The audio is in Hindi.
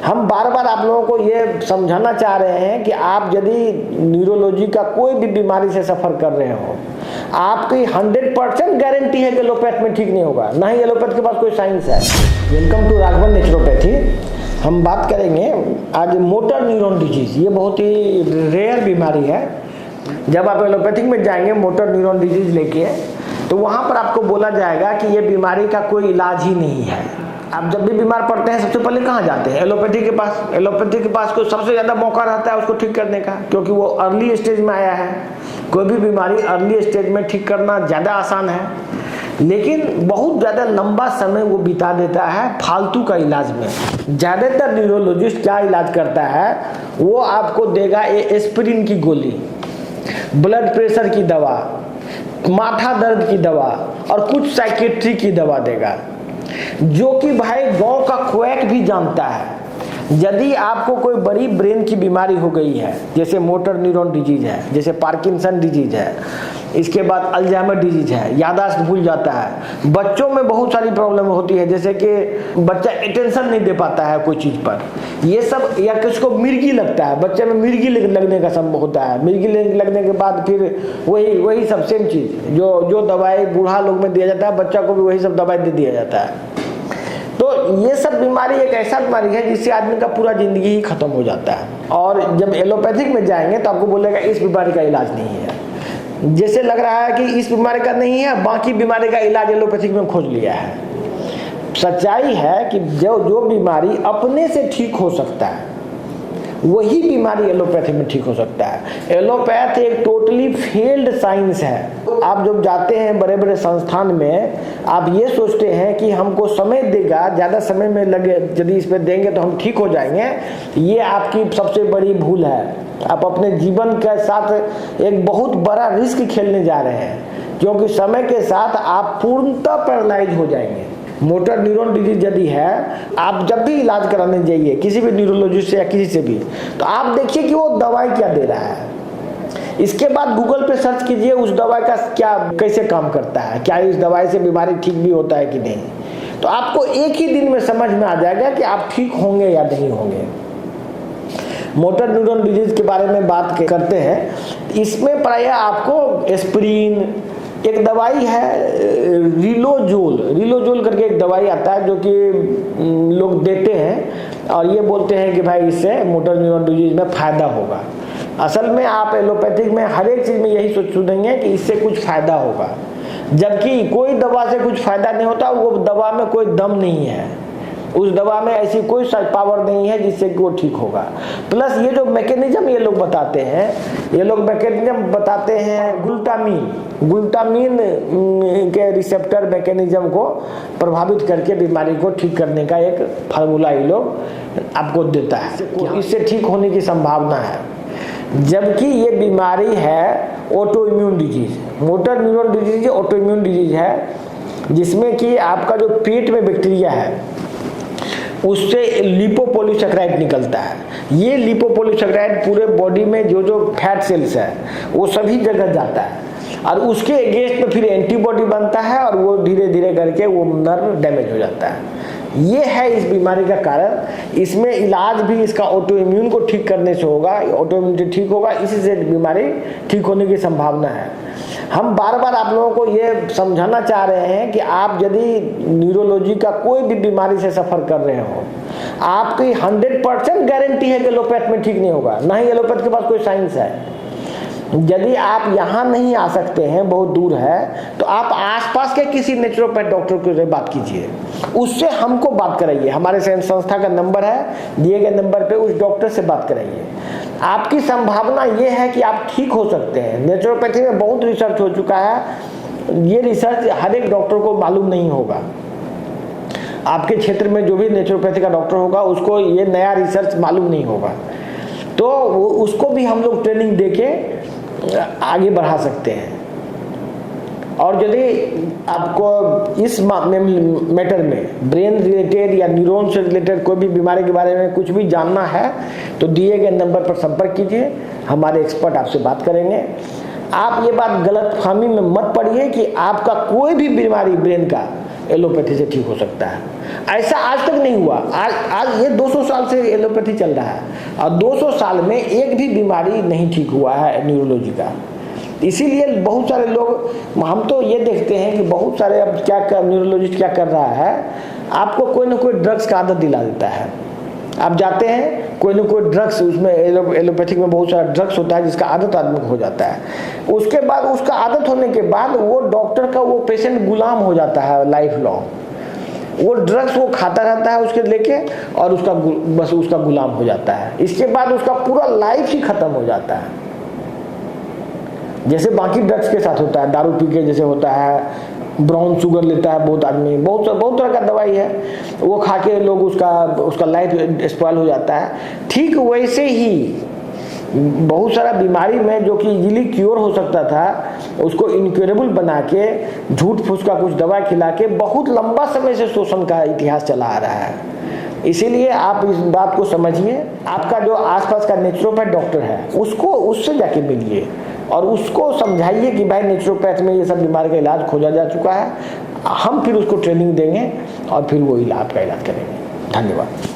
हम बार बार आप लोगों को ये समझाना चाह रहे हैं कि आप यदि न्यूरोलॉजी का कोई भी बीमारी से सफ़र कर रहे हो, आपकी 100% गारंटी है कि एलोपैथ में ठीक नहीं होगा, ना ही एलोपैथ के पास कोई साइंस है। Welcome to Raghavan naturopathy. हम बात करेंगे आज मोटर न्यूरॉन डिजीज। ये बहुत ही रेयर बीमारी है। जब आप एलोपैथिक में जाएंगे मोटर न्यूरॉन डिजीज लेके, तो वहाँ पर आपको बोला जाएगा कि ये बीमारी का कोई इलाज ही नहीं है। आप जब भी बीमार पड़ते हैं सबसे पहले कहाँ जाते हैं? एलोपैथी के पास। एलोपैथी के पास को सबसे ज़्यादा मौका रहता है उसको ठीक करने का, क्योंकि वो अर्ली स्टेज में आया है। कोई भी बीमारी अर्ली स्टेज में ठीक करना ज़्यादा आसान है, लेकिन बहुत ज़्यादा लंबा समय वो बिता देता है फालतू का इलाज में। ज़्यादातर न्यूरोलॉजिस्ट क्या इलाज करता है, वो आपको देगा एस्पिरिन की गोली, ब्लड प्रेशर की दवा, माथा दर्द की दवा और कुछ साइकेट्री की दवा देगा, जो कि भाई गांव का क्वैक भी जानता है। यदि आपको कोई बड़ी ब्रेन की बीमारी हो गई है, जैसे मोटर न्यूरॉन डिजीज है, जैसे पार्किंसन डिजीज है, इसके बाद अल्जाइमर डिजीज है, याददाश्त भूल जाता है, बच्चों में बहुत सारी प्रॉब्लम होती है, जैसे कि बच्चा अटेंशन नहीं दे पाता है कोई चीज़ पर, ये सब, या किसको मिर्गी लगता है, बच्चे में मिर्गी लगने का संभव होता है। मिर्गी लगने के बाद फिर वही सब सेम चीज़ जो दवाई बूढ़ा लोग में दिया जाता है, बच्चा को भी वही सब दवाई दे दिया जाता है। तो ये सब बीमारी एक ऐसा बीमारी है जिससे आदमी का पूरा जिंदगी ही खत्म हो जाता है। और जब एलोपैथिक में जाएंगे तो आपको बोलेगा इस बीमारी का इलाज नहीं है। जैसे लग रहा है कि इस बीमारी का नहीं है, बाकी बीमारी का इलाज एलोपैथिक में खोज लिया है। सच्चाई है कि जो बीमारी अपने से ठीक हो सकता है वही बीमारी एलोपैथी में ठीक हो सकता है। एलोपैथ एक टोटली फेल्ड साइंस है। आप जब जाते हैं बड़े बड़े संस्थान में, आप ये सोचते हैं कि हमको समय देगा, ज़्यादा समय में लगे, यदि इस पर देंगे तो हम ठीक हो जाएंगे। ये आपकी सबसे बड़ी भूल है। आप अपने जीवन के साथ एक बहुत बड़ा रिस्क खेलने जा रहे हैं, क्योंकि समय के साथ आप पूर्णतः पैरालाइज हो जाएंगे। मोटर न्यूरॉन डिजीज यदि है, आप जब भी इलाज कराने जाइए किसी भी न्यूरोलॉजिस्ट से या किसी से भी, तो आप देखिए कि वो दवाई क्या दे रहा है। इसके बाद गूगल पे सर्च कीजिए उस दवाई का क्या कैसे काम करता है, क्या इस दवाई से बीमारी ठीक भी होता है कि नहीं। तो आपको एक ही दिन में समझ में आ जाएगा कि आप ठीक होंगे या नहीं होंगे। मोटर न्यूरॉन डिजीज के बारे में बात करते हैं। इसमें प्रायः आपको एस्पिरिन, एक दवाई है रिलोजोल करके एक दवाई आता है, जो कि लोग देते हैं और ये बोलते हैं कि भाई इससे मोटर न्यूरॉन डिजीज में फ़ायदा होगा। असल में आप एलोपैथिक में हर एक चीज़ में यही सुनेंगे कि इससे कुछ फ़ायदा होगा, जबकि कोई दवा से कुछ फ़ायदा नहीं होता। वो दवा में कोई दम नहीं है, उस दवा में ऐसी कोई पावर नहीं है जिससे कि वो ठीक होगा। प्लस ये जो मैकेनिज्म ये लोग बताते हैं ग्लूटामीन के रिसेप्टर मैकेनिज्म को प्रभावित करके बीमारी को ठीक करने का एक फार्मूला ये लोग आपको देता है कि इससे ठीक होने की संभावना है। जबकि ये बीमारी है auto immune disease. Motor neuron disease auto immune disease है, जिसमें कि आपका जो पेट में बैक्टीरिया है उससे लिपोपॉलीसेकेराइड निकलता है। ये लिपोपॉलीसेकेराइड पूरे बॉडी में जो फैट सेल्स है वो सभी जगह जाता है और उसके अगेंस्ट में फिर एंटीबॉडी बनता है और वो धीरे धीरे करके वो नर्व डैमेज हो जाता है। ये है इस बीमारी का कारण। इसमें इलाज भी इसका ऑटो इम्यून को ठीक करने से होगा, ऑटो इम्यूनिटी ठीक होगा, इसी से बीमारी ठीक होने की संभावना है। हम बार बार आप लोगों को ये समझाना चाह रहे हैं कि आप यदि न्यूरोलॉजी का कोई भी बीमारी से सफ़र कर रहे हो, आपकी 100% गारंटी है कि एलोपैथ में ठीक नहीं होगा, ना ही एलोपैथ के पास कोई साइंस है। यदि आप यहाँ नहीं आ सकते हैं, बहुत दूर है, तो आप आसपास के किसी नेचुरोपैथ डॉक्टर से बात कीजिए, उससे हमको बात कराइए। हमारे संस्था का नंबर है, दिए गए नंबर पे उस डॉक्टर से बात कराइए। आपकी संभावना ये है कि आप ठीक हो सकते हैं। नेचुरोपैथी में बहुत रिसर्च हो चुका है, ये रिसर्च हर एक डॉक्टर को मालूम नहीं होगा। आपके क्षेत्र में जो भी नेचुरोपैथी का डॉक्टर होगा उसको ये नया रिसर्च मालूम नहीं होगा, तो उसको भी हम लोग ट्रेनिंग देके आगे बढ़ा सकते हैं। और यदि आपको इस मैटर में ब्रेन रिलेटेड या न्यूरॉन से रिलेटेड कोई भी बीमारी के बारे में कुछ भी जानना है तो दिए गए नंबर पर संपर्क कीजिए, हमारे एक्सपर्ट आपसे बात करेंगे। आप ये बात गलतफहमी में मत पड़िए कि आपका कोई भी बीमारी ब्रेन का एलोपैथी से ठीक हो सकता है। ऐसा आज तक नहीं हुआ। आज ये 200 साल से एलोपैथी चल रहा है और 200 साल में एक भी बीमारी नहीं ठीक हुआ है न्यूरोलॉजी का। इसीलिए बहुत सारे लोग, हम तो ये देखते हैं कि बहुत सारे अब न्यूरोलॉजिस्ट क्या कर रहा है, आपको कोई ना कोई ड्रग्स का आदत दिला देता है। आप जाते हैं कोई ना कोई ड्रग्स, उसमें एलोपैथिक में बहुत सारा ड्रग्स होता है जिसका आदत आदमी को हो जाता है। उसके बाद उसका आदत होने के बाद वो डॉक्टर का वो पेशेंट गुलाम हो जाता है लाइफ लॉन्ग। वो ड्रग्स वो खाता रहता है उसके लेके और उसका बस उसका गुलाम हो जाता है। इसके बाद उसका पूरा लाइफ ही खत्म हो जाता है। जैसे बाकी ड्रग्स के साथ होता है, दारू पी के जैसे होता है, ब्राउन शुगर लेता है बहुत आदमी, बहुत तरह का दवाई है, वो खा के लोग उसका लाइफ स्पॉइल हो जाता है। ठीक वैसे ही बहुत सारा बीमारी में जो कि इजीली क्योर हो सकता था, उसको इनक्योरेबल बना के झूठ फूस का कुछ दवा खिला के बहुत लंबा समय से शोषण का इतिहास चला आ रहा है। इसीलिए आप इस बात को समझिए। आपका जो आसपास का नेचुरोपैथ डॉक्टर है उससे जाके मिलिए और उसको समझाइए कि भाई नेचुरोपैथ में ये सब बीमारी का इलाज खोजा जा चुका है। हम फिर उसको ट्रेनिंग देंगे और फिर वो आपका इलाज करेंगे। धन्यवाद।